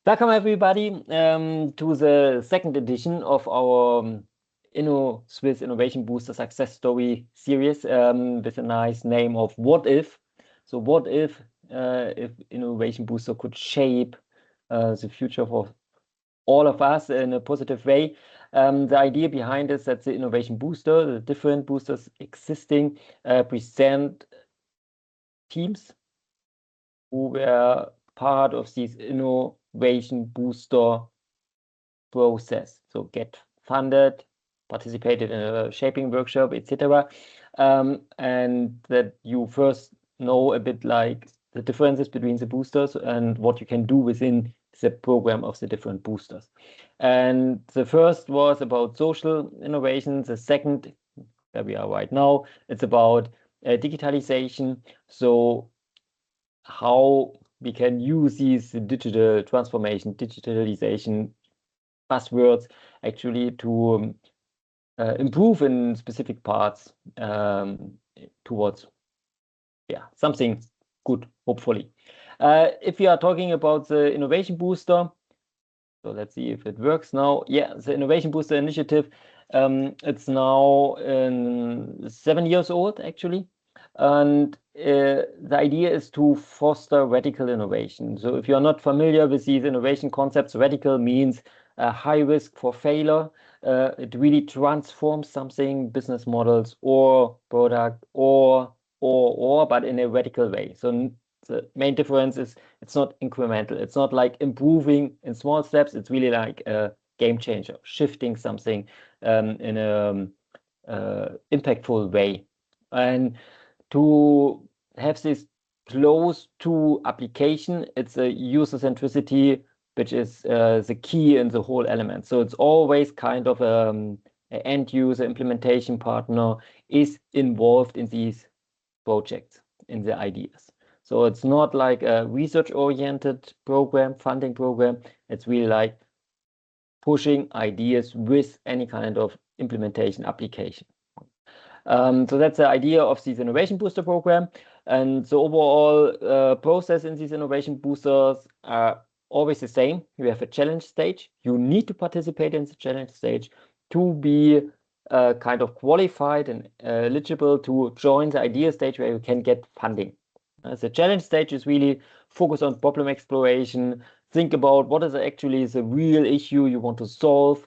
Welcome everybody to the second edition of our Innosuisse Innovation Booster Success Story series with a nice name of What If. So what if Innovation Booster could shape the future for all of us in a positive way? The idea behind is that the Innovation Booster, the different boosters existing, present teams who were part of this Innovation Booster process. So get funded, participated in a shaping workshop, etc. And that you first know a bit like the differences between the boosters and what you can do within the program of the different boosters. And the first was about social innovation. The second, where we are right now, it's about digitalization. So how we can use these digital transformation, digitalization buzzwords actually to improve in specific parts towards something good, hopefully. If you are talking about the Innovation Booster, so let's see if it works now. Yeah, the Innovation Booster initiative, it's now 7 years old, actually. And the idea is to foster radical innovation. So if you're not familiar with these innovation concepts, radical means high risk for failure. It really transforms something, business models or product but in a radical way. So the main difference is it's not incremental. It's not like improving in small steps. It's really like a game changer, shifting something in a impactful way. And to have this close to application, it's a user centricity, which is the key in the whole element. So it's always kind of an end user implementation partner is involved in these projects, in the ideas. So it's not like a research-oriented program, funding program. It's really like pushing ideas with any kind of implementation application. So that's the idea of this Innovation Booster program. And the overall process in these Innovation Boosters are always the same. You have a challenge stage. You need to participate in the challenge stage to be kind of qualified and eligible to join the idea stage where you can get funding. The challenge stage is really focus on problem exploration. Think about what is actually the real issue you want to solve.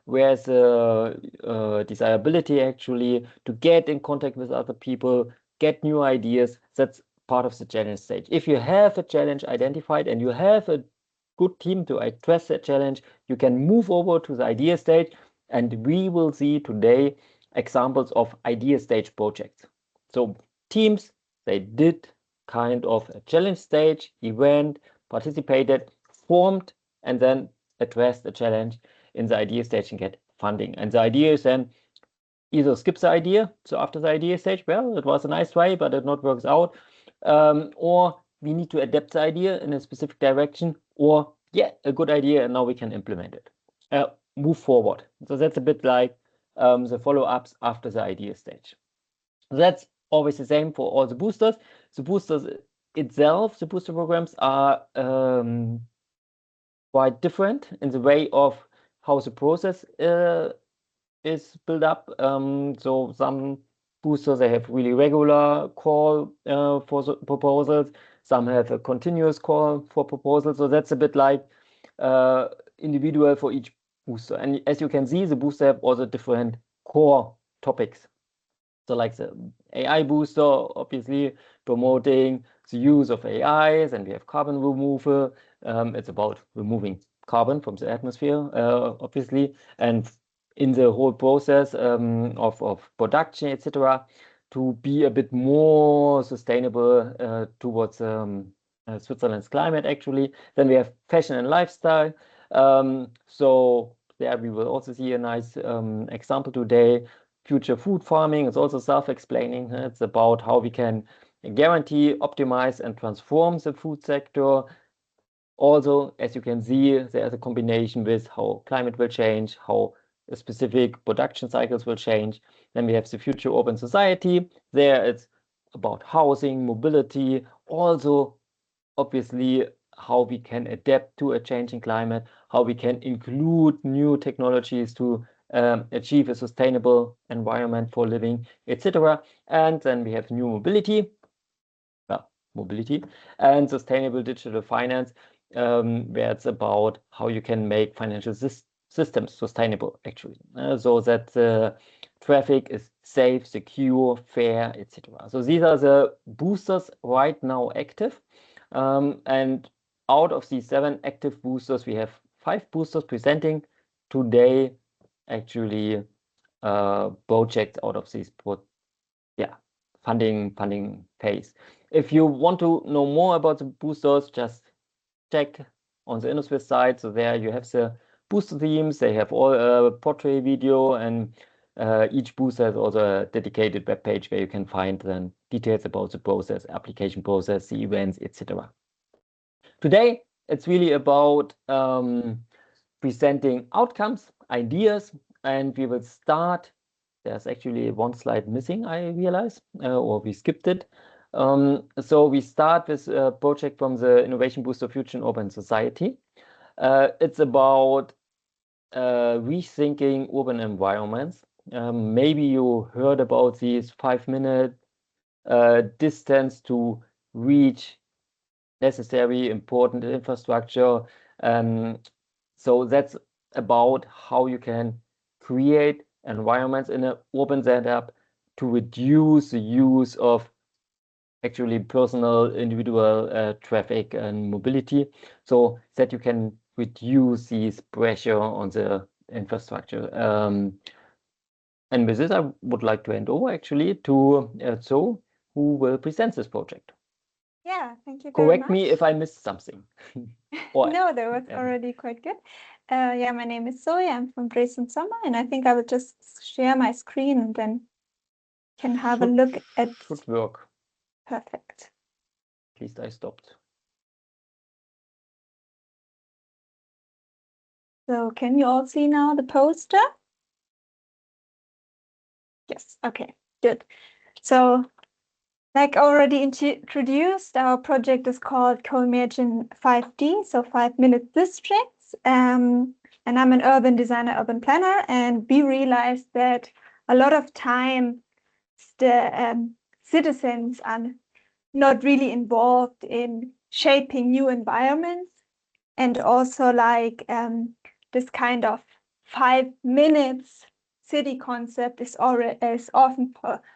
Where's the desirability actually to get in contact with other people, get new ideas. That's part of the challenge stage. If you have a challenge identified and you have a good team to address that challenge, you can move over to the idea stage. And we will see today examples of idea stage projects. So teams, they did kind of a challenge stage event, participated, formed, and then addressed the challenge in the idea stage and get funding. And the idea is then either skip the idea. So after the idea stage, well, it was a nice try, but it not works out. Or we need to adapt the idea in a specific direction, or yeah, a good idea, and now we can implement it. Move forward. So that's a bit like the follow-ups after the idea stage. So that's always the same for all the boosters. The boosters itself, the booster programs are quite different in the way of how the process is built up. So some boosters, they have really regular call for the proposals. Some have a continuous call for proposals. So that's a bit like individual for each booster. And as you can see, the booster have also different core topics. So like the AI booster, obviously promoting the use of AIs, and we have carbon removal. It's about removing carbon from the atmosphere, obviously, and in the whole process of production, etc., to be a bit more sustainable towards Switzerland's climate, actually. Then we have fashion and lifestyle. So there we will also see a nice example today. Future food farming is also self-explaining. It's about how we can guarantee, optimize, and transform the food sector. Also, as you can see, there's a combination with how climate will change, how specific production cycles will change. Then we have the future urban society. There it's about housing, mobility, also obviously how we can adapt to a changing climate, how we can include new technologies to achieve a sustainable environment for living, etc. And then we have new mobility, mobility and sustainable digital finance, where it's about how you can make financial systems sustainable, actually, so that traffic is safe, secure, fair, etc. So these are the boosters right now active. And out of these 7 active boosters, we have 5 boosters presenting today, actually, projects out of these funding phase. If you want to know more about the boosters, just check on the Innosuisse site. So there you have the booster themes. They have all a portrait video, and each booster has also a dedicated web page where you can find then details about the process, application process, the events, etc. Today, it's really about presenting outcomes, ideas, and we will start. There's actually 1 slide missing, I realize, or we skipped it. So we start with a project from the Innovation Booster Future in Urban Society. It's about rethinking urban environments. Maybe you heard about these 5-minute distance to reach necessary, important infrastructure. So that's about how you can create environments in an urban setup to reduce the use of actually personal, individual traffic and mobility, so that you can reduce this pressure on the infrastructure. And with this, I would like to hand over actually to Zoe, who will present this project. Yeah, thank you very Correct much. me if I missed something. No, that was already quite good. Yeah, my name is Zoe. I'm from Dresden Sommer, and I think I will just share my screen and then can have a look at. Should work. Perfect. At least I stopped. So can you all see now the poster? Yes, okay, good. So like already introduced, our project is called Co-Imagine 5D, so 5-minute districts. And I'm an urban designer, urban planner, and we realized that a lot of time the citizens are not really involved in shaping new environments, and also like this kind of 5 minutes city concept is often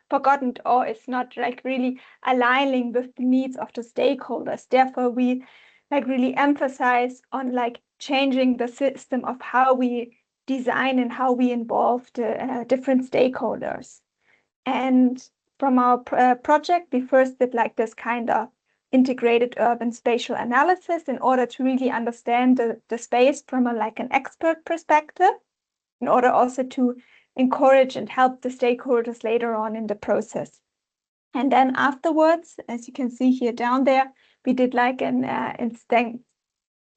forgotten, or it's not like really aligning with the needs of the stakeholders. Therefore, we like really emphasize on like changing the system of how we design and how we involve the different stakeholders. And from our project, we first did like this kind of integrated urban spatial analysis in order to really understand the space from like an expert perspective, in order also to encourage and help the stakeholders later on in the process. And then afterwards, as you can see here down there, we did like an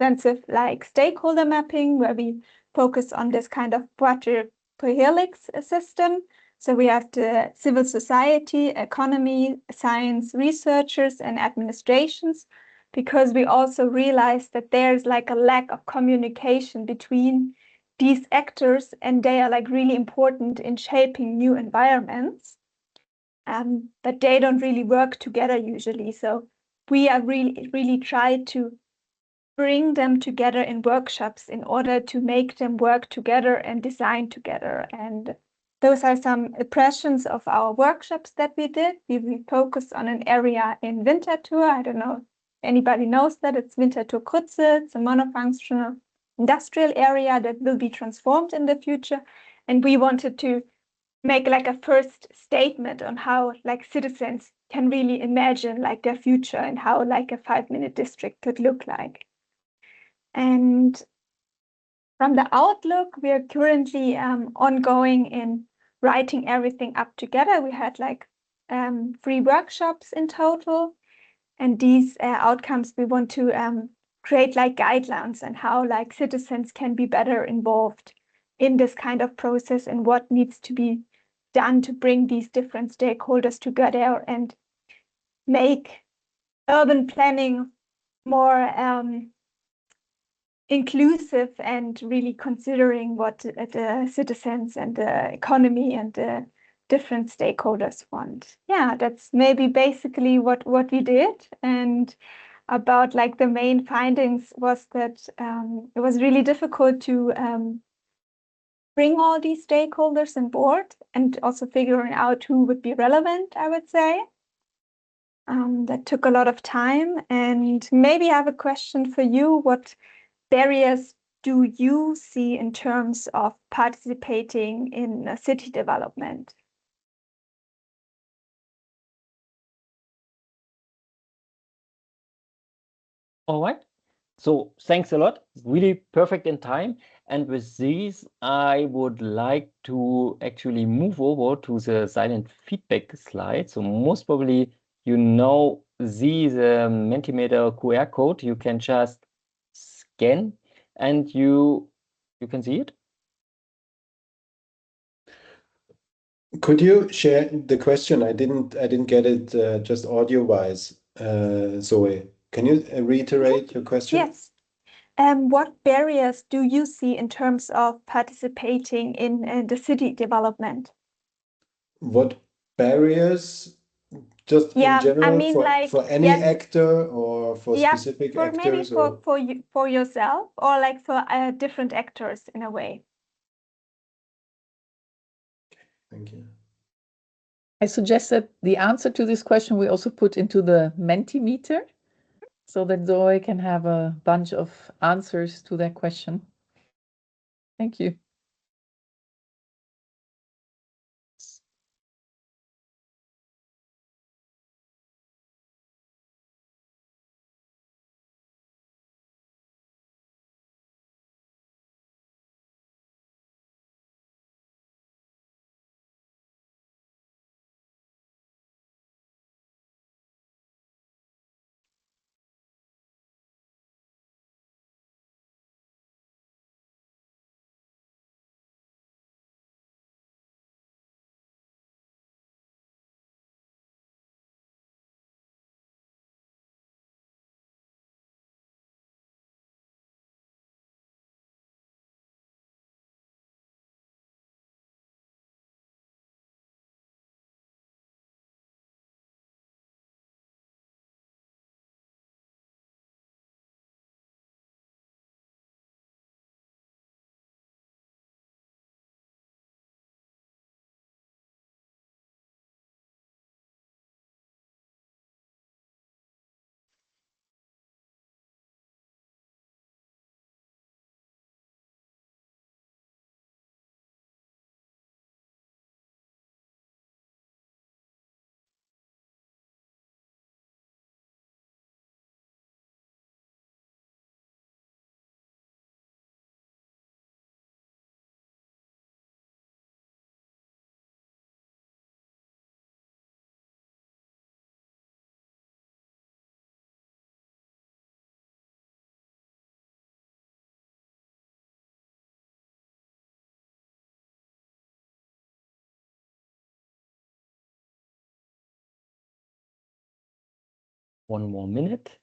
extensive like stakeholder mapping where we focus on this kind of quadrupole helix system. So we have the civil society, economy, science, researchers, and administrations, because we also realize that there's like a lack of communication between these actors, and they are like really important in shaping new environments. But they don't really work together usually. So we are really try to bring them together in workshops in order to make them work together and design together. And those are some impressions of our workshops that we did. We focused on an area in Winterthur. I don't know if anybody knows that. It's Winterthur Krütze. It's a monofunctional industrial area that will be transformed in the future. And we wanted to make like a first statement on how like citizens can really imagine like their future and how like a 5-minute district could look like. And from the outlook, we are currently ongoing in writing everything up together. We had like 3 workshops in total, and these outcomes we want to create like guidelines on how like citizens can be better involved in this kind of process and what needs to be done to bring these different stakeholders together and make urban planning more inclusive and really considering what the citizens and the economy and the different stakeholders want. Yeah, that's maybe basically what we did. And about like the main findings was that it was really difficult to bring all these stakeholders on board and also figuring out who would be relevant, I would say. That took a lot of time. And maybe I have a question for you. What barriers do you see in terms of participating in city development? All right. So thanks a lot. Really perfect in time. And with these, I would like to actually move over to the silent feedback slide. So most probably, you know, the Mentimeter QR code. You can just scan and you can see it. Could you share the question? I didn't get it just audio wise. Zoe, can you reiterate your question? Yes. What barriers do you see in terms of participating in the city development? What barriers, just in general, I mean, like, for any actor or for specific for maybe actors, or for you, for yourself, or like for different actors in a way. thank you. I suggest that the answer to this question we also put into the Mentimeter, so that Zoe can have a bunch of answers to that question. Thank you. One more minute.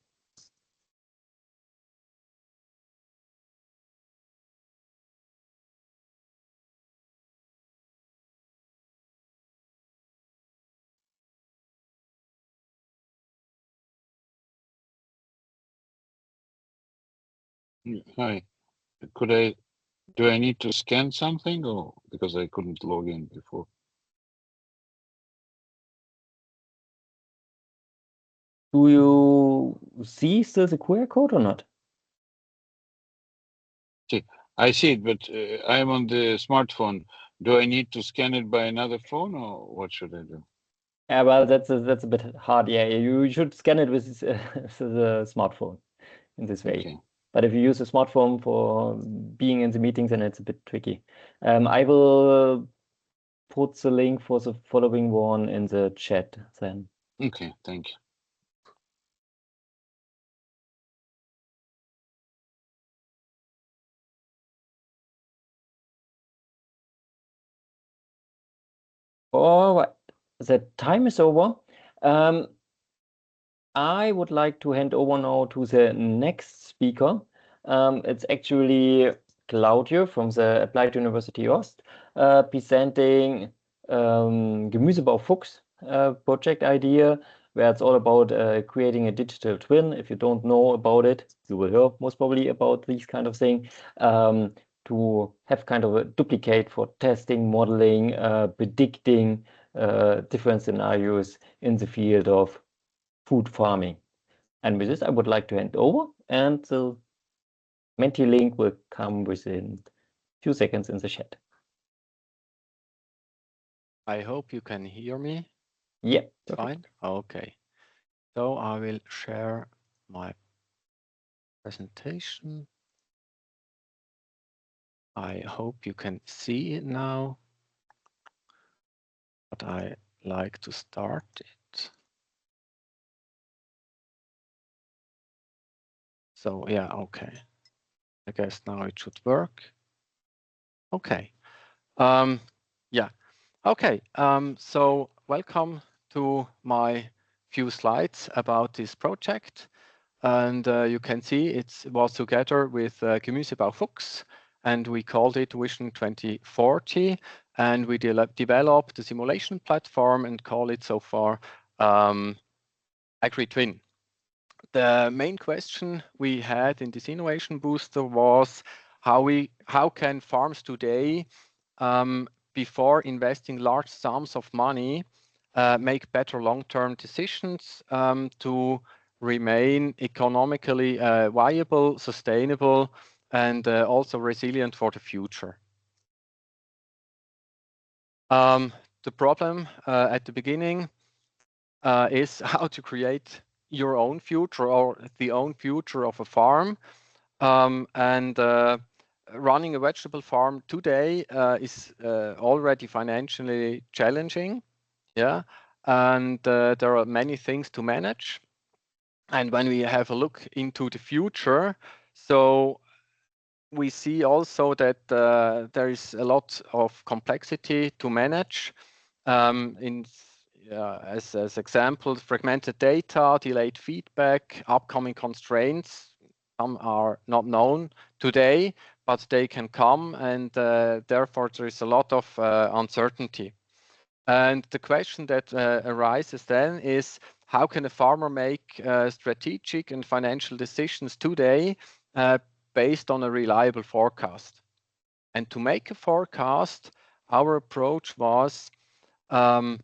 Hi, do I need to scan something, or because I couldn't log in before? Do you see still the QR code or not? I see it, but I'm on the smartphone. Do I need to scan it by another phone, or what should I do? Yeah, well, that's a bit hard. Yeah, you should scan it with the smartphone in this way. Okay. But if you use a smartphone for being in the meetings, then it's a bit tricky. I will put the link for the following one in the chat then. Okay, thank you. All right, the time is over. I would like to hand over now to the next speaker. It's actually Claudio from the Applied University Ost, presenting Gemüsebau Fuchs project idea, where it's all about creating a digital twin. If you don't know about it, you will hear most probably about these kind of thing. To have kind of a duplicate for testing, modeling, predicting different scenarios in the field of food farming. And with this, I would like to hand over, and the Menti link will come within a few seconds in the chat. I hope you can hear me. Yeah, Fine. Okay. So I will share my presentation. I hope you can see it now, but I like to start it. So yeah, okay. I guess now it should work. Okay. Yeah. Okay. So welcome to my few slides about this project. And you can see it was together with Gemüsebau Fuchs, and we called it Vision 2040. And we developed the simulation platform and call it so far AgriTwin. The main question we had in this innovation booster was how can farms today, before investing large sums of money, make better long-term decisions to remain economically viable, sustainable, and also resilient for the future. The problem at the beginning is how to create your own future or the own future of a farm. Running a vegetable farm today is already financially challenging. Yeah, and there are many things to manage. And when we have a look into the future, so we see also that there is a lot of complexity to manage. As examples, fragmented data, delayed feedback, upcoming constraints. Some are not known today, but they can come, and therefore there is a lot of uncertainty. And the question that arises then is, how can a farmer make strategic and financial decisions today based on a reliable forecast? And to make a forecast, our approach was to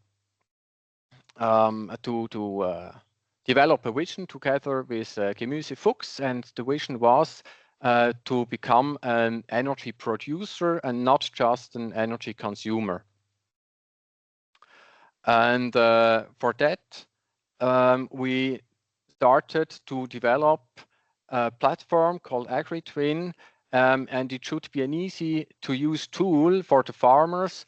develop a vision together with Gemüse Fuchs, and the vision was to become an energy producer and not just an energy consumer. And for that, we started to develop a platform called AgriTwin, and it should be an easy-to-use tool for the farmers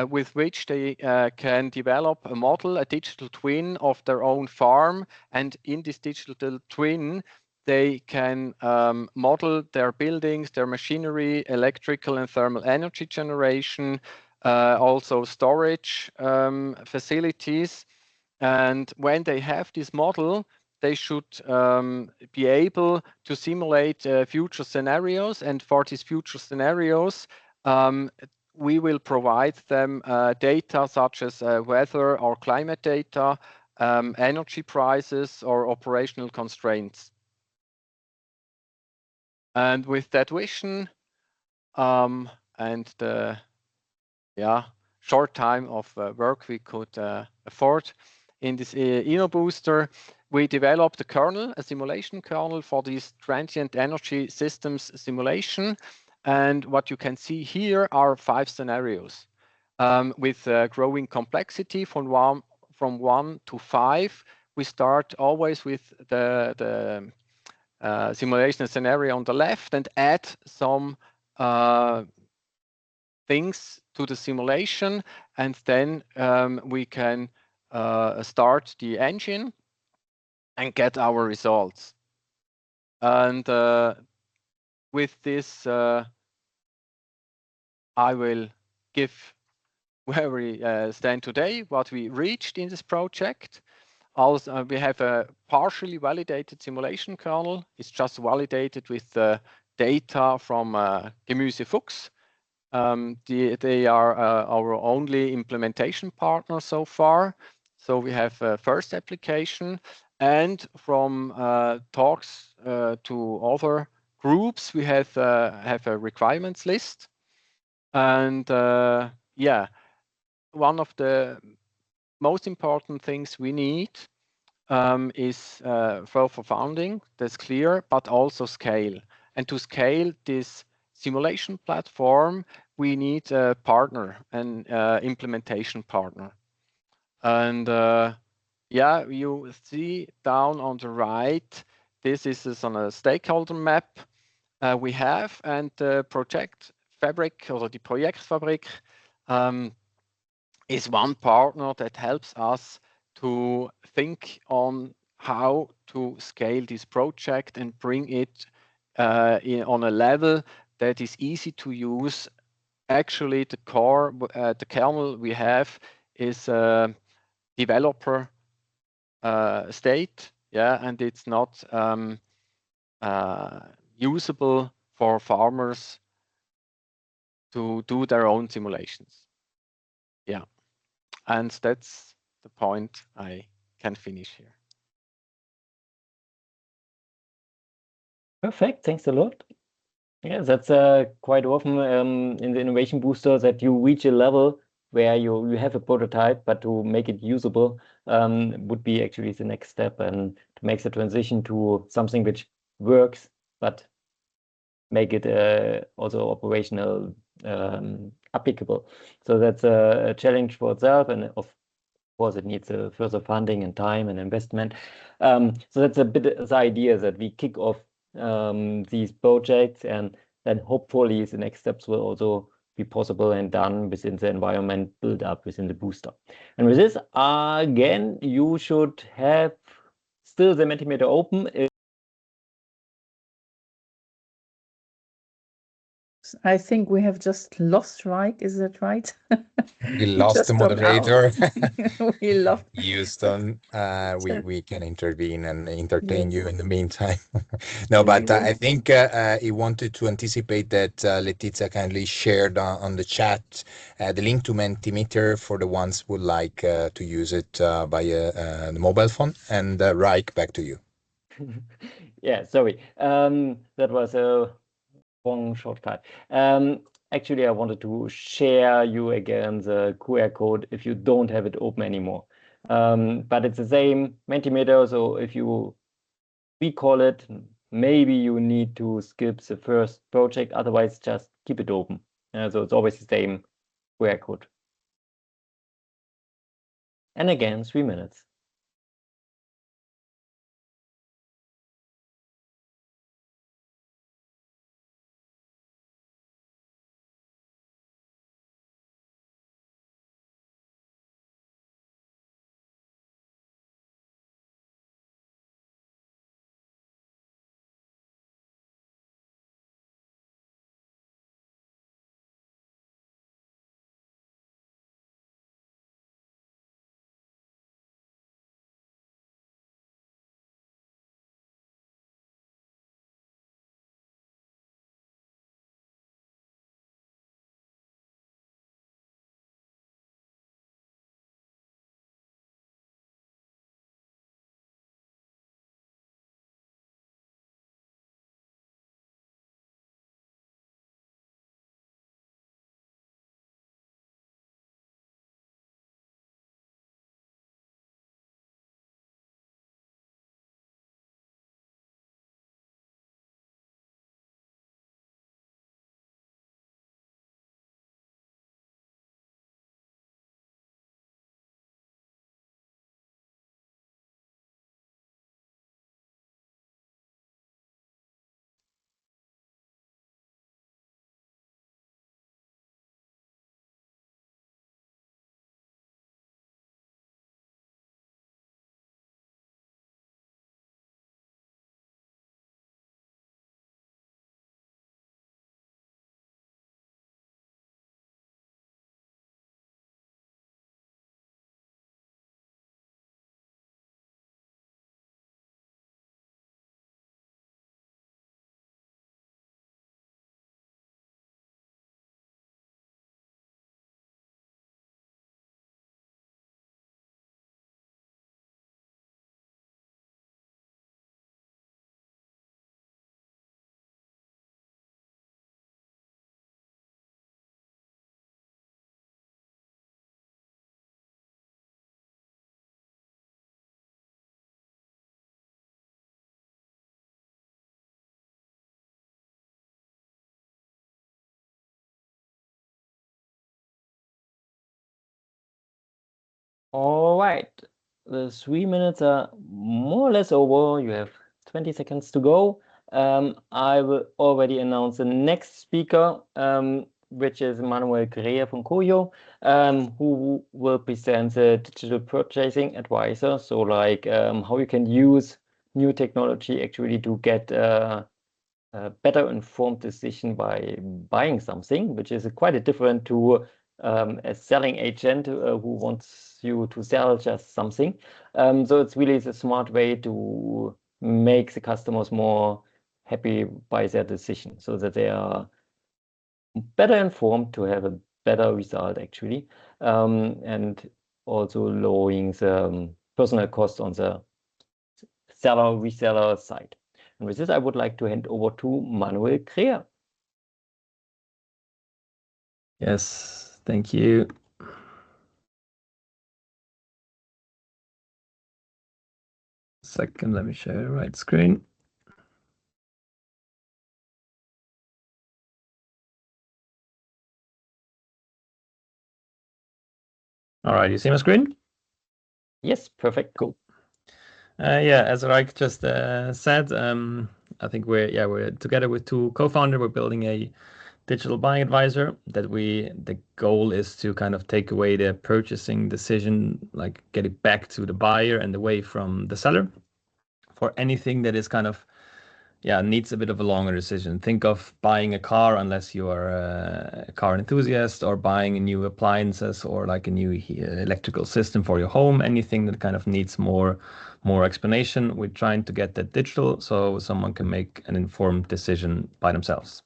with which they can develop a model, a digital twin of their own farm. And in this digital twin, they can model their buildings, their machinery, electrical and thermal energy generation, also storage facilities. And when they have this model, they should be able to simulate future scenarios. And for these future scenarios, we will provide them data such as weather or climate data, energy prices, or operational constraints. And with that vision and the short time of work we could afford in this InnoBooster, we developed a kernel, a simulation kernel for this transient energy systems simulation. And what you can see here are 5 scenarios with growing complexity from 1 to 5. We start always with the simulation scenario on the left and add some things to the simulation, and then we can start the engine and get our results. And with this, I will give where we stand today, what we reached in this project. Also, we have a partially validated simulation kernel. It's just validated with the data from Gemüse they are our only implementation partner so far. So we have a first application, and from talks to other groups, we have a requirements list. And yeah, one of the most important things we need is further funding, that's clear, but also scale. And to scale this simulation platform, we need a partner, an implementation partner. And yeah, you see down on the right, this is on a stakeholder map we have, and the project fabric or the Projektfabrik is one partner that helps us to think on how to scale this project and bring it on a level that is easy to use. Actually, the core, the kernel we have is developer state, yeah, and it's not usable for farmers to do their own simulations. Yeah, and that's the point I can finish here. Perfect. Thanks a lot. Yeah, that's quite often in the innovation booster that you reach a level where you have a prototype, but to make it usable would be actually the next step, and to make the transition to something which works, but make it also operational applicable. So that's a challenge for itself, and of course it needs further funding and time and investment. So that's a bit the idea, that we kick off these projects, and then hopefully the next steps will also be possible and done within the environment built up within the booster. And with this, again, you should have still the Mentimeter open. I think we have just lost, right? Is that right? We lost the moderator. We lost Houston, we can intervene and entertain you in the meantime. No, but I think he wanted to anticipate that Letizia kindly shared on the chat the link to Mentimeter for the ones who would like to use it by the mobile phone. And Raik, back to you. Yeah, sorry. That was a long shortcut. Actually, I wanted to share you again the QR code if you don't have it open anymore. But it's the same Mentimeter, so if you recall it, maybe you need to skip the first project, otherwise just keep it open. So it's always the same QR code. And again, 3 minutes. All right, the 3 minutes are more or less over. You have 20 seconds to go. I will already announce the next speaker, which is Manuel Greer from Koyo, who will present the digital purchasing advisor. So like how you can use new technology actually to get a better informed decision by buying something, which is quite different to a selling agent who wants you to sell just something. So it's really the smart way to make the customers more happy by their decision, so that they are better informed to have a better result actually, and also lowering the personal cost on the seller reseller side. And with this, I would like to hand over to Manuel Greer. Yes, thank you. Second, let me share the right screen. All right, you see my screen? Yes, perfect. Cool. Yeah, as Raik just said, I think we're together with two co-founders. We're building a digital buying advisor the goal is to kind of take away the purchasing decision, like get it back to the buyer and away from the seller for anything that is kind of needs a bit of a longer decision. Think of buying a car, unless you are a car enthusiast, or buying a new appliances or like a new electrical system for your home. Anything that kind of needs more explanation. We're trying to get that digital so someone can make an informed decision by themselves.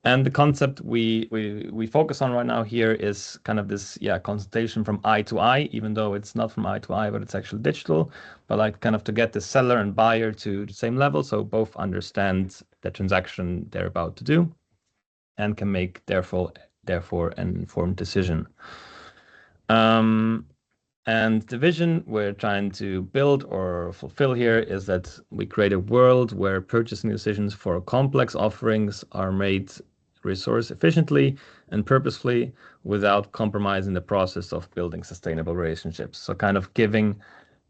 And the concept we focus on right now here is kind of this consultation from eye to eye, even though it's not from eye to eye, but it's actually digital. But like kind of to get the seller and buyer to the same level, so both understand the transaction they're about to do, and can make therefore an informed decision. And the vision we're trying to build or fulfill here is that we create a world where purchasing decisions for complex offerings are made resource efficiently and purposefully without compromising the process of building sustainable relationships. So kind of giving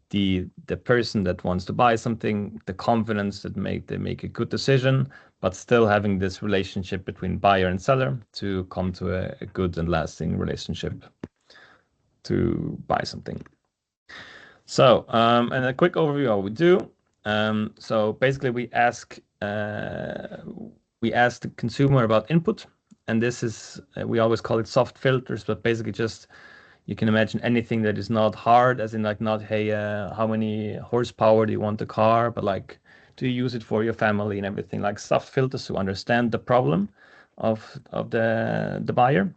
the person that wants to buy something the confidence that they make a good decision, but still having this relationship between buyer and seller to come to a good and lasting relationship to buy something. So, and a quick overview of what we do. So basically we ask the consumer about input, and this is, we always call it soft filters, but basically just, you can imagine anything that is not hard, as in like not, hey, how many horsepower do you want the car, but like, do you use it for your family and everything, like soft filters to understand the problem of the buyer.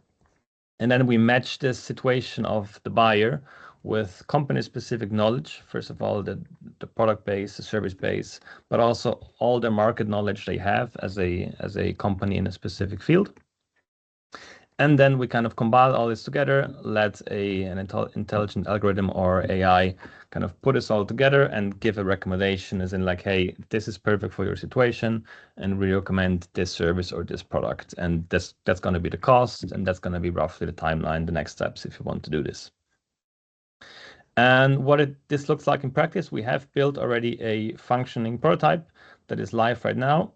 And then we match this situation of the buyer with company-specific knowledge. First of all, the product base, the service base, but also all the market knowledge they have as a company in a specific field. And then we kind of combine all this together, let an intelligent algorithm or AI kind of put us all together and give a recommendation, as in like, hey, this is perfect for your situation, and we recommend this service or this product. And that's going to be the cost, and that's going to be roughly the timeline, the next steps if you want to do this. And what this looks like in practice, we have built already a functioning prototype that is live right now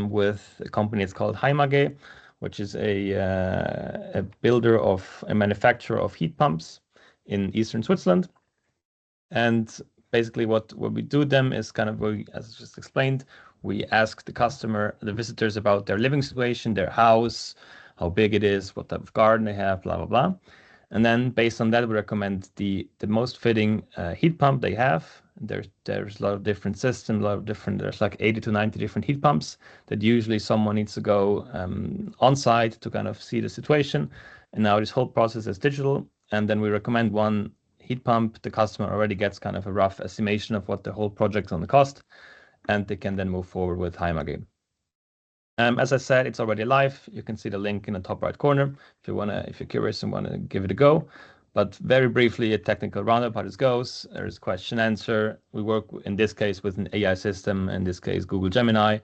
with a company. It's called Heimage, which is a manufacturer of heat pumps in eastern Switzerland. And basically what we do them is kind of, as I just explained, we ask the visitors about their living situation, their house, how big it is, what type of garden they have, blah, blah, blah. And then based on that, we recommend the most fitting heat pump they have. There's a lot of different systems, there's like 80 to 90 different heat pumps that usually someone needs to go on site to kind of see the situation. And now this whole process is digital. And then we recommend one heat pump. The customer already gets kind of a rough estimation of what the whole project is going to cost, and they can then move forward with Heimage. As I said, it's already live. You can see the link in the top right corner if you're curious and want to give it a go. But very briefly, a technical roundup how this goes. There's question answer. We work in this case with an AI system, in this case Google Gemini,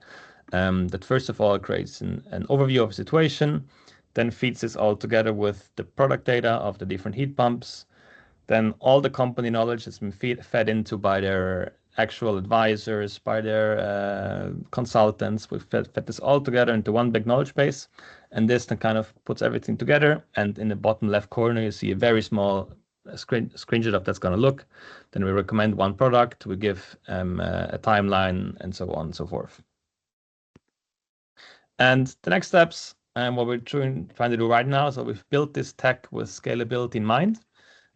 that first of all creates an overview of the situation, then feeds this all together with the product data of the different heat pumps, then all the company knowledge has been fed into by their actual advisors, by their consultants. We've fed this all together into one big knowledge base, and this then kind of puts everything together. And in the bottom left corner, you see a very small screenshot of that's going to look. Then we recommend one product, we give a timeline, and so on and so forth. And the next steps, and what we're trying to do right now, so we've built this tech with scalability in mind,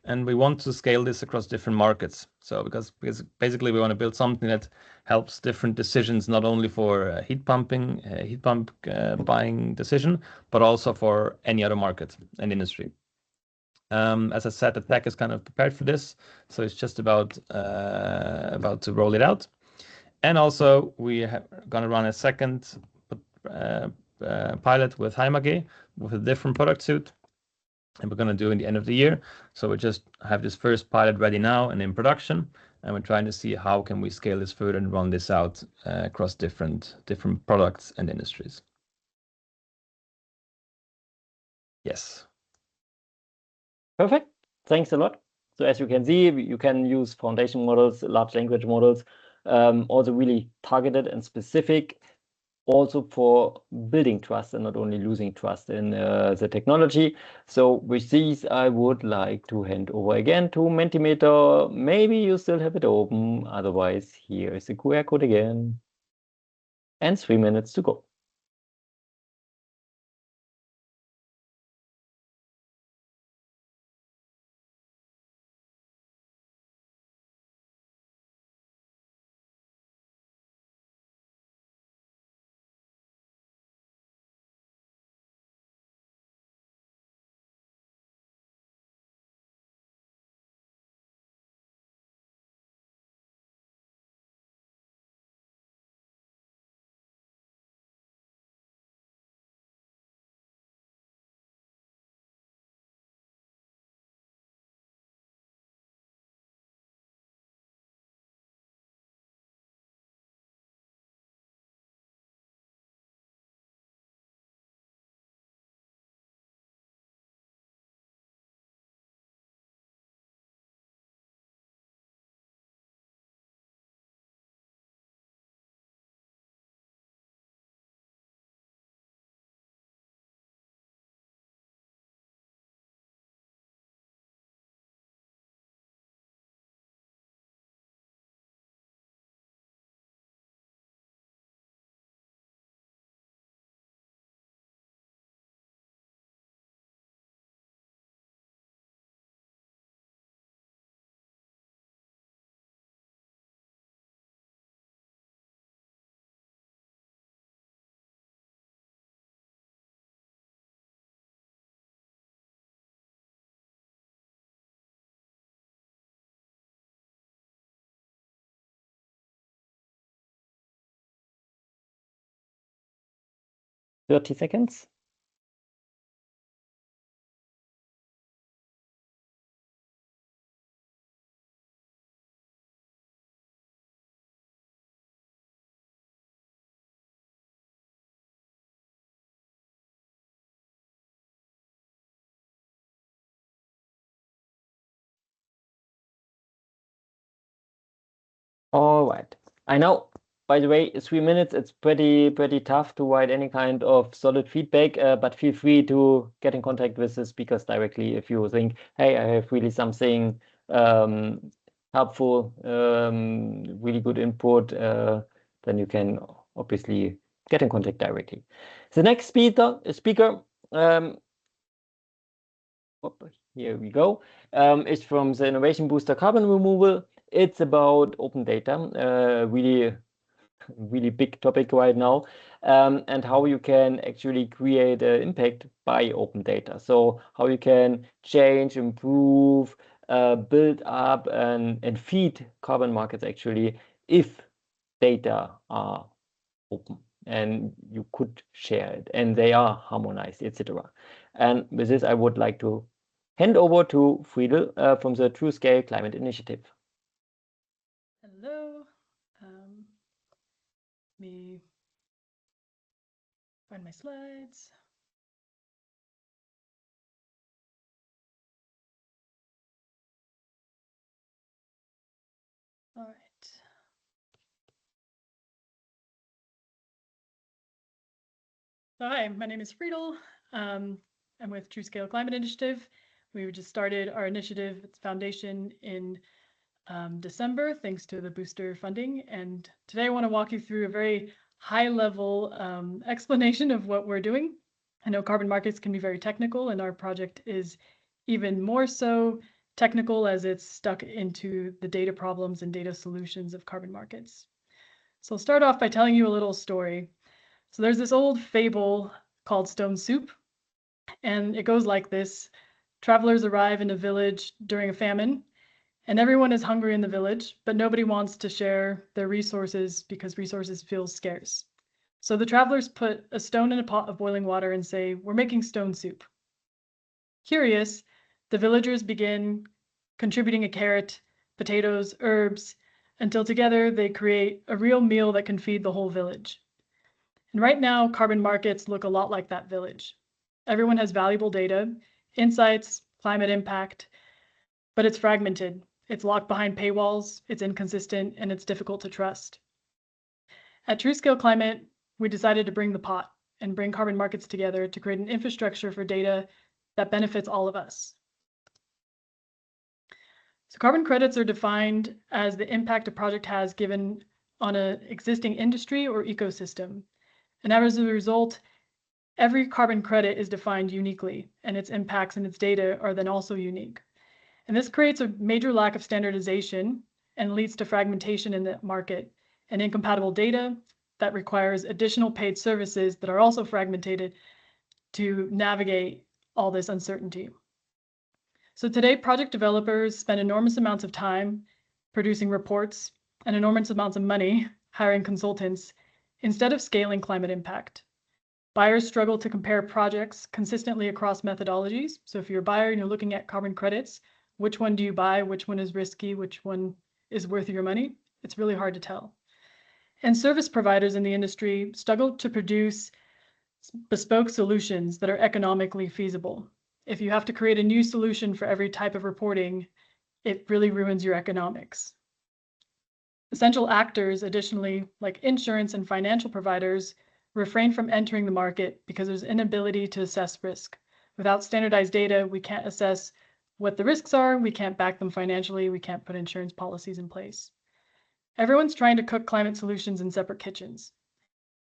and we want to scale this across different markets. So because basically we want to build something that helps different decisions, not only for heat pump buying decision, but also for any other market and industry. As I said, the tech is kind of prepared for this, so it's just about to roll it out. And also we are going to run a second pilot with Heimage with a different product suite, and we're going to do in the end of the year. So we just have this first pilot ready now and in production, and we're trying to see how can we scale this further and run this out across different products and industries. Yes. Perfect. Thanks a lot. So as you can see, you can use foundation models, large language models, also really targeted and specific, also for building trust and not only losing trust in the technology. So with these, I would like to hand over again to Mentimeter. Maybe you still have it open. Otherwise, here is the QR code again. And 3 minutes to go. "30 seconds. All right. I know, by the way, 3 minutes, it's pretty tough to write any kind of solid feedback, but feel free to get in contact with the speakers directly if you think, hey, I have really something helpful, really good input, then you can obviously get in contact directly. The next speaker, here we go, is from the Innovation Booster Carbon Removal. It's about open data, really big topic right now, and how you can actually create an impact by open data. So how you can change, improve, build up and feed carbon markets actually if data are open and you could share it and they are harmonized, etc. And with this, I would like to hand over to Friedel from the TrueScale Climate Initiative. Hello. Let me find my slides. All right. So hi, my name is Friedel. I'm with TrueScale Climate Initiative. We just started our initiative, its foundation in December, thanks to the booster funding. And today I want to walk you through a very high-level explanation of what we're doing. I know carbon markets can be very technical, and our project is even more so technical as it's stuck into the data problems and data solutions of carbon markets. So I'll start off by telling you a little story. So there's this old fable called Stone Soup, and it goes like this. Travelers arrive in a village during a famine, and everyone is hungry in the village, but nobody wants to share their resources because resources feel scarce. So the travelers put a stone in a pot of boiling water and say, "We're making stone soup." Curious, the villagers begin contributing a carrot, potatoes, herbs, until together they create a real meal that can feed the whole village. And right now, carbon markets look a lot like that village. Everyone has valuable data, insights, climate impact, but it's fragmented. It's locked behind paywalls, it's inconsistent, and it's difficult to trust. At TrueScale Climate, we decided to bring the pot and bring carbon markets together to create an infrastructure for data that benefits all of us. So carbon credits are defined as the impact a project has given on an existing industry or ecosystem. And as a result, every carbon credit is defined uniquely, and its impacts and its data are then also unique. And this creates a major lack of standardization and leads to fragmentation in the market and incompatible data that requires additional paid services that are also fragmented to navigate all this uncertainty. So today, project developers spend enormous amounts of time producing reports and enormous amounts of money hiring consultants instead of scaling climate impact. Buyers struggle to compare projects consistently across methodologies. So if you're a buyer and you're looking at carbon credits, which one do you buy? Which one is risky? Which one is worth your money? It's really hard to tell. And service providers in the industry struggle to produce bespoke solutions that are economically feasible. If you have to create a new solution for every type of reporting, it really ruins your economics. Essential actors, additionally, like insurance and financial providers, refrain from entering the market because there's inability to assess risk. Without standardized data, we can't assess what the risks are, we can't back them financially, we can't put insurance policies in place. Everyone's trying to cook climate solutions in separate kitchens.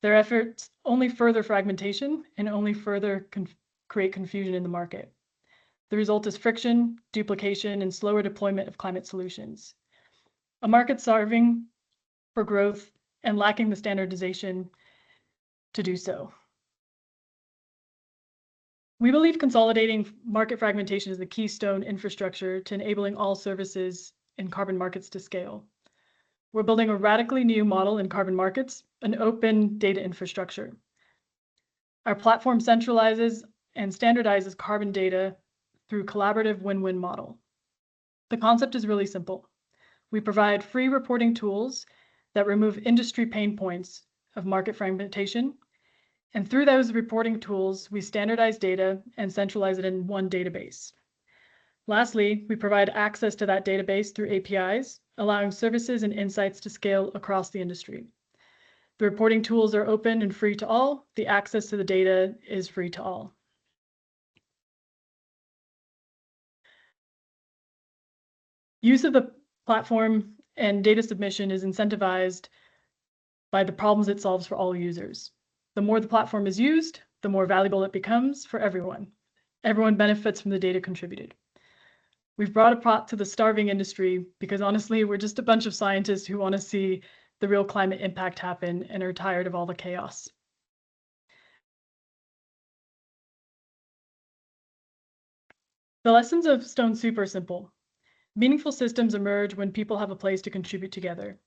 Their efforts only further fragmentation and only further create confusion in the market. The result is friction, duplication, and slower deployment of climate solutions. A market starving for growth and lacking the standardization to do so. We believe consolidating market fragmentation is the keystone infrastructure to enabling all services in carbon markets to scale. We're building a radically new model in carbon markets, an open data infrastructure. Our platform centralizes and standardizes carbon data through collaborative win-win model. The concept is really simple. We provide free reporting tools that remove industry pain points of market fragmentation. And through those reporting tools, we standardize data and centralize it in one database. Lastly, we provide access to that database through APIs, allowing services and insights to scale across the industry. The reporting tools are open and free to all. The access to the data is free to all. Use of the platform and data submission is incentivized by the problems it solves for all users. The more the platform is used, the more valuable it becomes for everyone. Everyone benefits from the data contributed. We've brought a pot to the starving industry because honestly, we're just a bunch of scientists who want to see the real climate impact happen and are tired of all the chaos. The lessons of Stone Soup are simple. Meaningful systems emerge when people have a place to contribute together.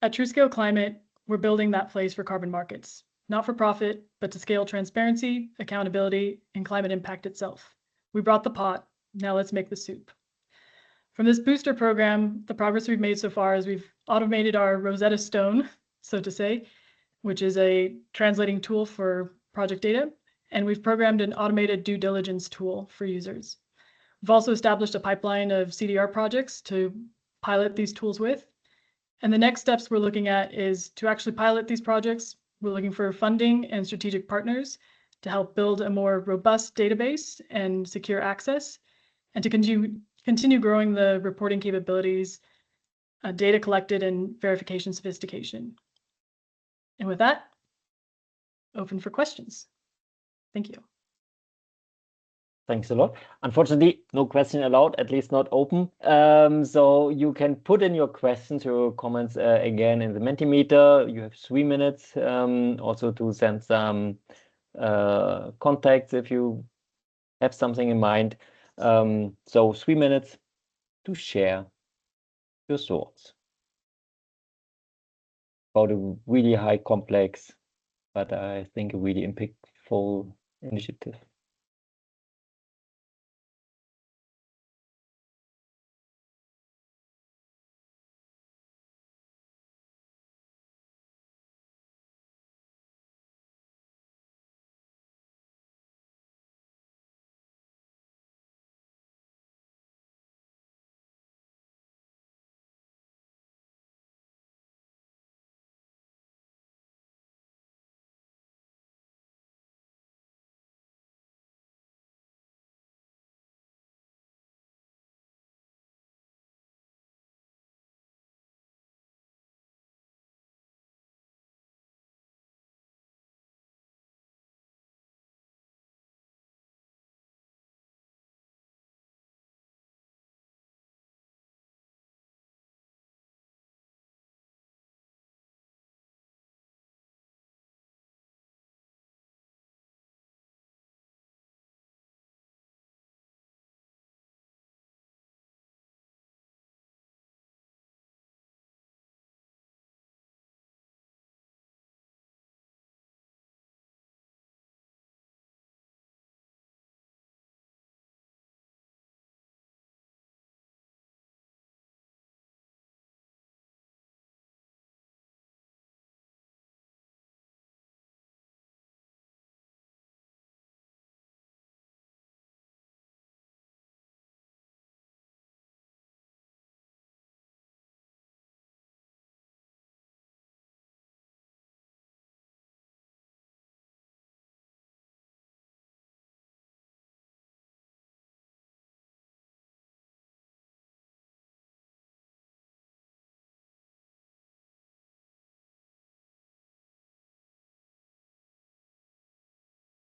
At TrueScale Climate, we're building that place for carbon markets, not for profit, but to scale transparency, accountability, and climate impact itself. We brought the pot, now let's make the soup. From this booster program, the progress we've made so far is we've automated our Rosetta Stone, so to say, which is a translating tool for project data, and we've programmed an automated due diligence tool for users. We've also established a pipeline of CDR projects to pilot these tools with, And the next steps we're looking at is to actually pilot these projects. We're looking for funding and strategic partners to help build a more robust database and secure access, and to continue growing the reporting capabilities, data collected, and verification sophistication. And with that, open for questions. Thank you. Thanks a lot. Unfortunately, no question allowed, at least not open. So you can put in your questions, your comments again in the Mentimeter. You have 3 minutes also to send some contacts if you have something in mind. So 3 minutes to share your thoughts about a really high, complex, but I think a really impactful initiative.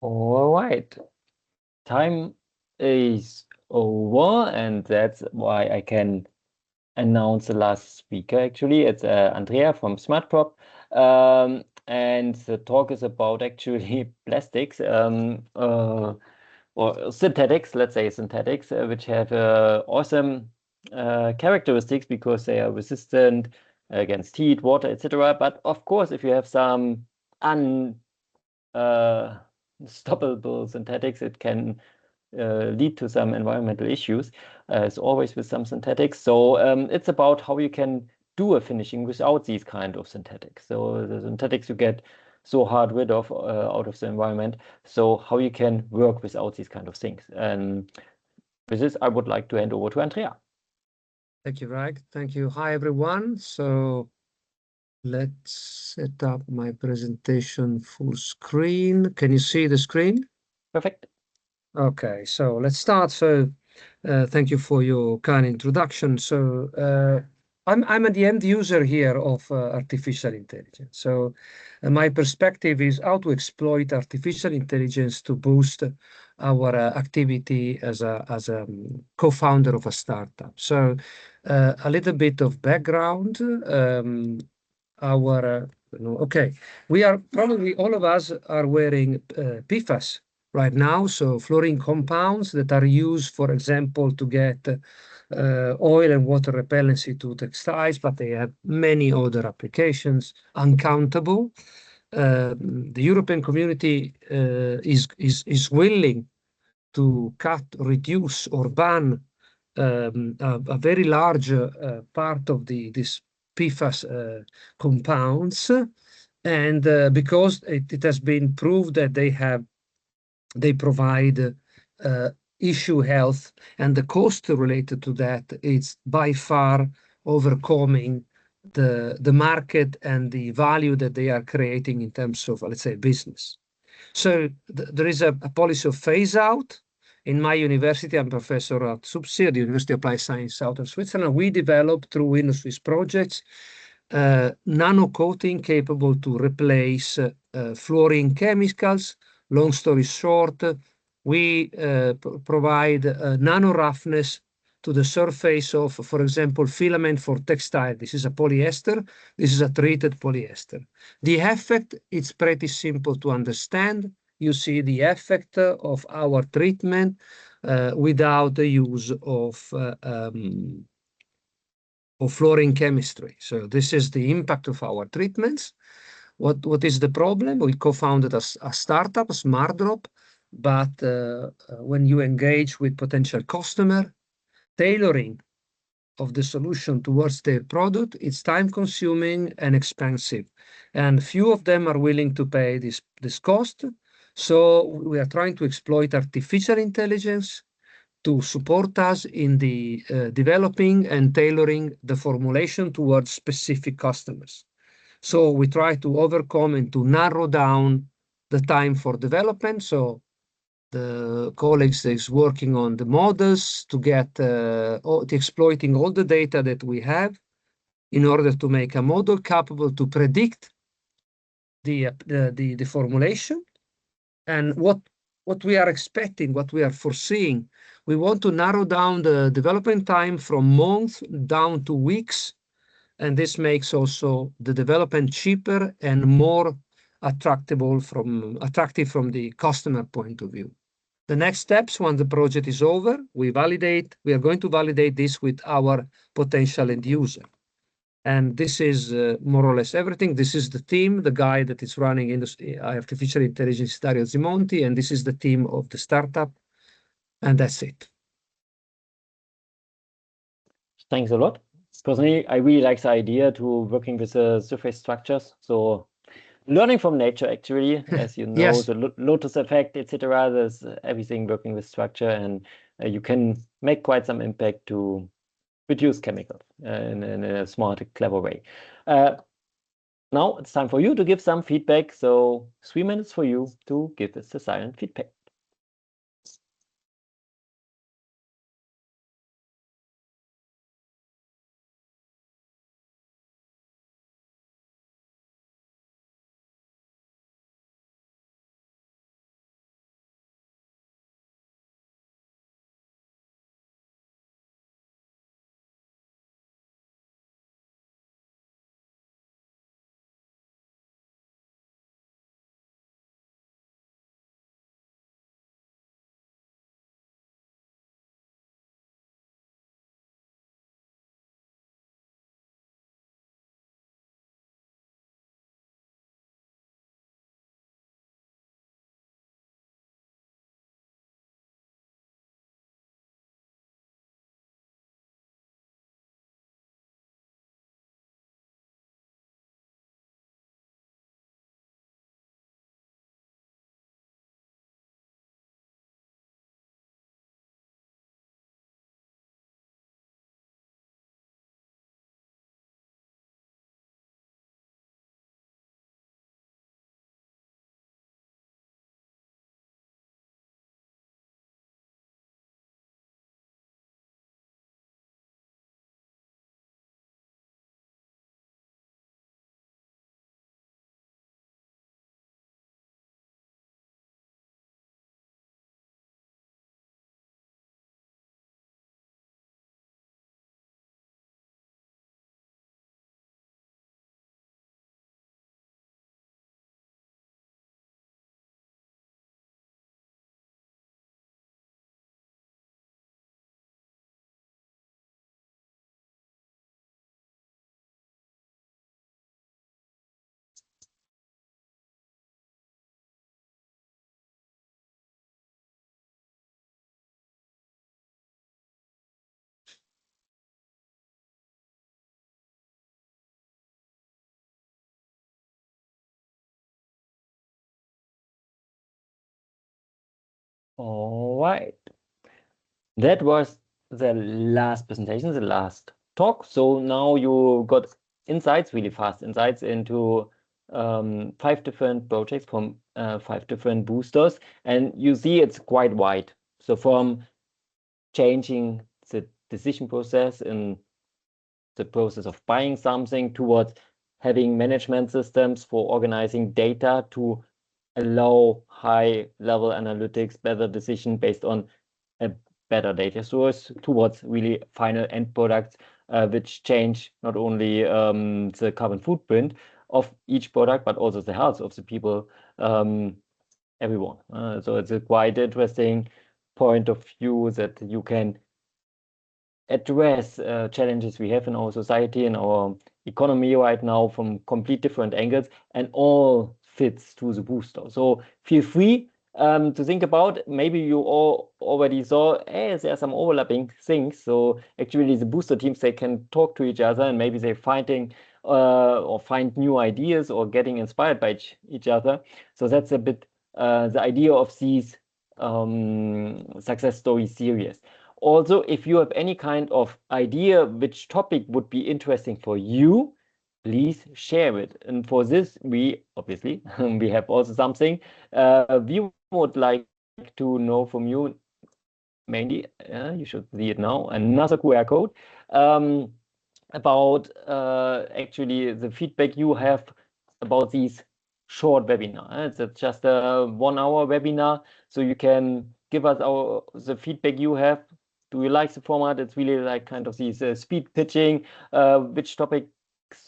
All right, time is over, and that's why I can announce the last speaker. Actually, it's Andrea from SmartProp, and the talk is about actually plastics or synthetics. Let's say synthetics, which have awesome characteristics because they are resistant against heat, water, etc. But of course, if you have some unstoppable synthetics, it can lead to some environmental issues, as always with some synthetics. So it's about how you can do a finishing without these kind of synthetics. So the synthetics you get so hard rid of out of the environment. So how you can work without these kind of things. And with this, I would like to hand over to Andrea. Thank you, Rag. Thank you. Hi, everyone. So let's set up my presentation full screen. Can you see the screen? Perfect. Okay, so let's start. So thank you for your kind introduction. So I'm the end user here of artificial intelligence. So my perspective is how to exploit artificial intelligence to boost our activity as a co-founder of a startup. So a little bit of background. We are probably all of us are wearing PFAS right now, so fluorine compounds that are used, for example, to get oil and water repellency to textiles, but they have many other applications, uncountable. The European community is willing to cut, reduce, or ban a very large part of this PFAS compounds, and because it has been proved that they provide issue health, and the cost related to that is by far overcoming the market and the value that they are creating in terms of, let's say, business. So there is a policy of phase out. In my university, I'm professor at SUPSI, the University of Applied Science, Southern Switzerland. We developed through Innosuisse projects nano coating capable to replace fluorine chemicals. Long story short, we provide nano roughness to the surface of, for example, filament for textile. This is a polyester. This is a treated polyester. The effect, it's pretty simple to understand. You see the effect of our treatment without the use of fluorine chemistry. So this is the impact of our treatments. What is the problem? We co-founded a startup, SmartDrop, but when you engage with potential customer, tailoring of the solution towards their product, it's time-consuming and expensive, and few of them are willing to pay this cost. So we are trying to exploit artificial intelligence to support us in the developing and tailoring the formulation towards specific customers. So we try to overcome and to narrow down the time for development. So the colleagues is working on the models to get exploiting all the data that we have in order to make a model capable to predict the formulation. And what we are expecting, what we are foreseeing, we want to narrow down the development time from months down to weeks. And this makes also the development cheaper and more attractive from the customer point of view. The next steps, when the project is over, we are going to validate this with our potential end user. And this is more or less everything. This is the team, the guy that is running artificial intelligence, Dario Zimonti, and this is the team of the startup. And that's it. Thanks a lot. Personally, I really like the idea to working with the surface structures. So learning from nature, actually, as you know, Yes. the lotus effect, etc. There's everything working with structure, and you can make quite some impact to reduce chemicals in a smart, clever way. Now it's time for you to give some feedback. So 3 minutes for you to give us the silent feedback. All right. That was the last presentation, the last talk. So now you got insights, really fast insights into 5 different projects from 5 different boosters. And you see it's quite wide. So from changing the decision process in the process of buying something towards having management systems for organizing data to allow high-level analytics, better decision based on a better data source towards really final end products, which change not only the carbon footprint of each product, but also the health of the people, everyone. So it's a quite interesting point of view that you can address challenges we have in our society and our economy right now from complete different angles, and all fits to the booster. So feel free to think about, maybe you all already saw, hey, there are some overlapping things. So actually the booster teams, they can talk to each other, and maybe they're finding or find new ideas or getting inspired by each other. So that's a bit the idea of these success story series. Also, if you have any kind of idea which topic would be interesting for you, please share it. And for this, we obviously we have also something we would like to know from you. Mainly, you should see it now. Another QR code about actually the feedback you have about these short webinars. It's just a 1 hour webinar, so you can give us the feedback you have. Do you like the format? It's really like kind of these speed pitching, which topics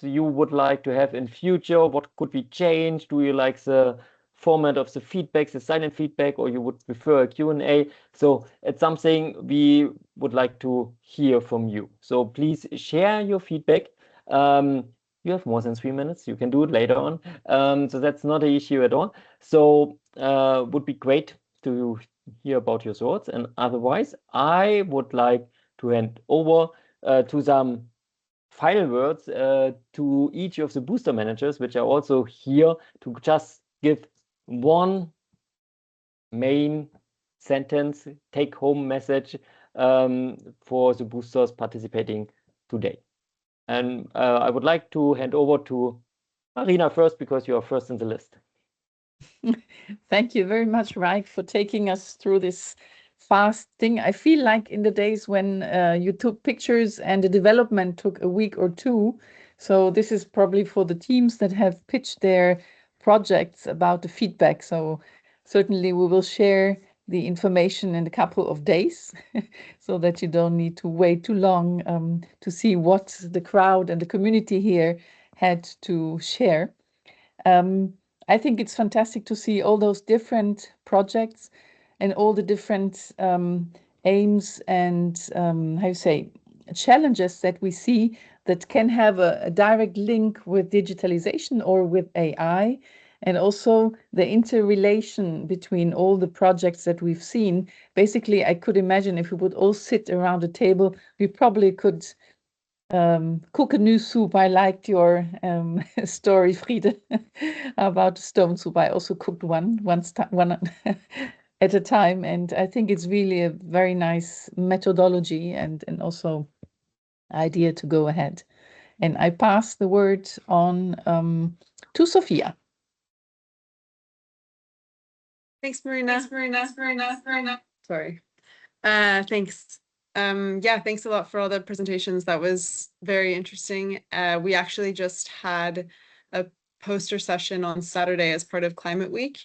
you would like to have in future, what could be changed? Do you like the format of the feedback, the silent feedback, or you would prefer a Q&A? So it's something we would like to hear from you. So please share your feedback. You have more than 3 minutes. You can do it later on. So that's not an issue at all. So would be great to hear about your thoughts. And otherwise, I would like to hand over to some final words to each of the booster managers, which are also here, to just give one main sentence, take-home message for the boosters participating today. And I would like to hand over to Marina first, because you are first in the list. Thank you very much, Raik, for taking us through this fast thing. I feel like in the days when you took pictures and the development took a week or two. So this is probably for the teams that have pitched their projects about the feedback. So certainly we will share the information in a couple of days so that you don't need to wait too long to see what the crowd and the community here had to share. I think it's fantastic to see all those different projects and all the different aims and how you say challenges that we see that can have a direct link with digitalization or with AI, and also the interrelation between all the projects that we've seen. Basically, I could imagine if we would all sit around a table, we probably could cook a new soup. I liked your story, Friede, about the stone soup. I also cooked one at a time, and I think it's really a very nice methodology and also idea to go ahead. And I pass the word on to Sophia. Thanks, Marina. Sorry. Thanks. Yeah, thanks a lot for all the presentations. That was very interesting. We actually just had a poster session on Saturday as part of Climate Week,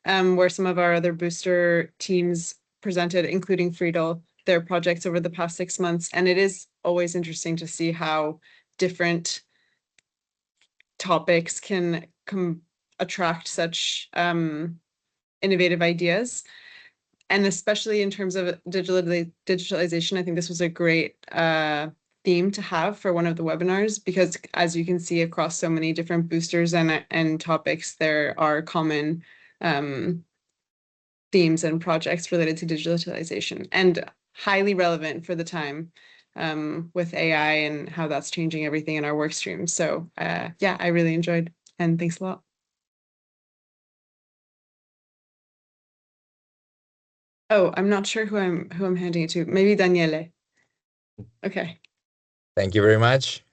where some of our other booster teams presented, including Friedel, their projects over the past 6 months. And it is always interesting to see how different topics can attract such innovative ideas. And especially in terms of digitalization, I think this was a great theme to have for one of the webinars, because as you can see across so many different boosters and topics, there are common themes and projects related to digitalization, and highly relevant for the time with AI and how that's changing everything in our work stream. So yeah, I really enjoyed, and thanks a lot. Oh, I'm not sure who I'm handing it to. Maybe Daniele. Okay. Thank you very much.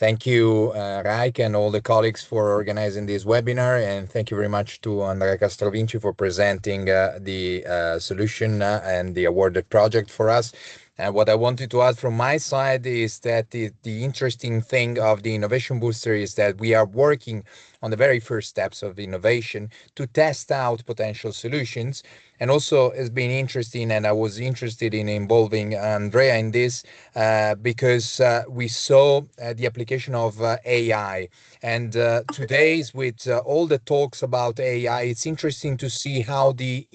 Thank you, Raik, and all the colleagues for organizing this webinar, and thank you very much to Andrea Castrovinci for presenting the solution and the awarded project for us. And what I wanted to add from my side is that the interesting thing of the Innovation Booster is that we are working on the very first steps of innovation to test out potential solutions. And also it's been interesting, and I was interested in involving Andrea in this because we saw the application of AI. And today's with all the talks about AI, it's interesting to see how the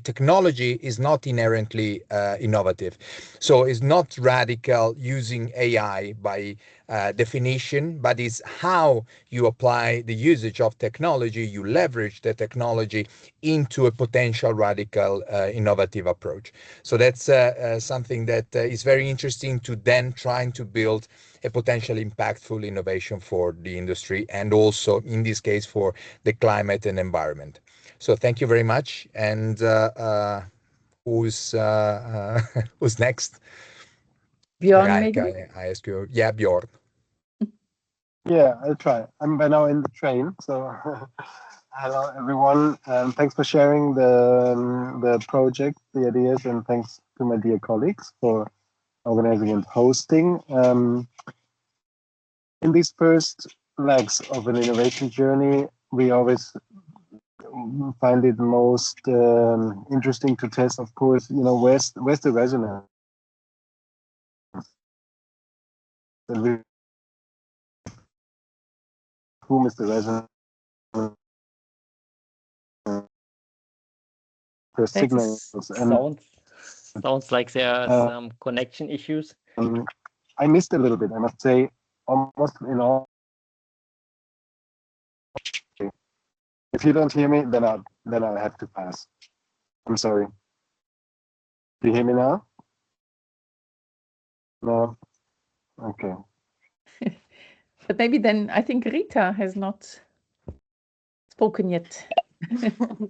technology is not inherently innovative. So it's not radical using AI by definition, but it's how you apply the usage of technology, you leverage the technology into a potential radical innovative approach. So that's something that is very interesting to then trying to build a potential impactful innovation for the industry and also in this case for the climate and environment. So thank you very much. And who's next? Bjorn, Raik, maybe? I ask you. Yeah, Bjorn. Yeah, I'll try. I'm by now in the train, so hello everyone. Thanks for sharing the project, the ideas, and thanks to my dear colleagues for organizing and hosting. In these first legs of an innovation journey, we always find it most interesting to test, of course, where's the resonance? And whom is the resonance? Per signals and sounds like there are some connection issues. I missed a little bit, I must say, almost in all. If you don't hear me, then I'll have to pass. I'm sorry. Do you hear me now? No? Okay. But maybe then I think Rita has not spoken yet.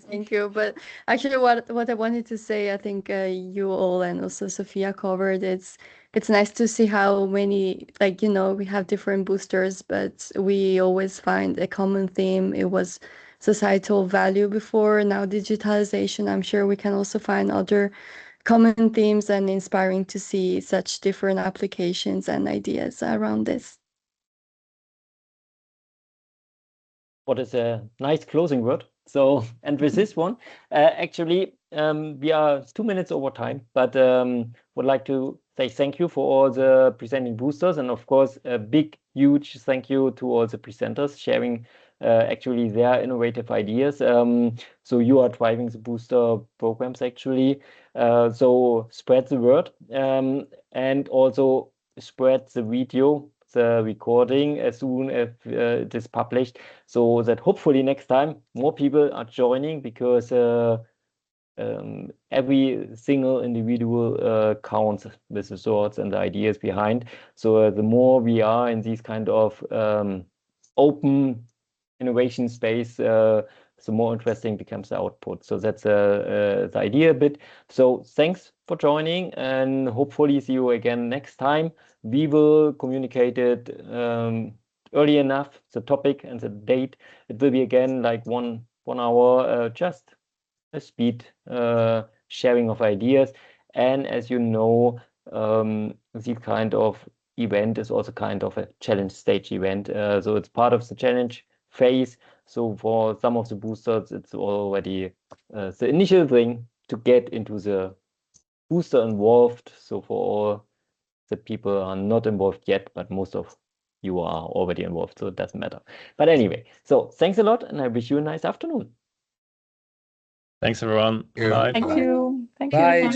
Thank you. But actually what I wanted to say, I think you all and also Sophia covered, it's nice to see how many, like, we have different boosters, but we always find a common theme. It was societal value before, now digitalization. I'm sure we can also find other common themes, and inspiring to see such different applications and ideas around this. What is a nice closing word. So, and with this one, actually, we are 2 minutes over time, but would like to say thank you for all the presenting boosters, and of course, a big, huge thank you to all the presenters sharing actually their innovative ideas. So you are driving the booster programs actually. So spread the word and also spread the video, the recording as soon as it is published, so that hopefully next time more people are joining, because every single individual counts with the thoughts and the ideas behind. So the more we are in these kind of open innovation space, the more interesting becomes the output. So that's the idea a bit. So thanks for joining, and hopefully see you again next time. We will communicate it early enough, the topic and the date. It will be again like one hour, just a speed sharing of ideas. And as you know, this kind of event is also kind of a challenge stage event. So it's part of the challenge phase. So for some of the boosters, it's already the initial thing to get into the booster involved. So for all the people are not involved yet, but most of you are already involved, so it doesn't matter. But anyway, so thanks a lot, and I wish you a nice afternoon. Thanks, everyone. Bye. Thank you. Thank you. Bye.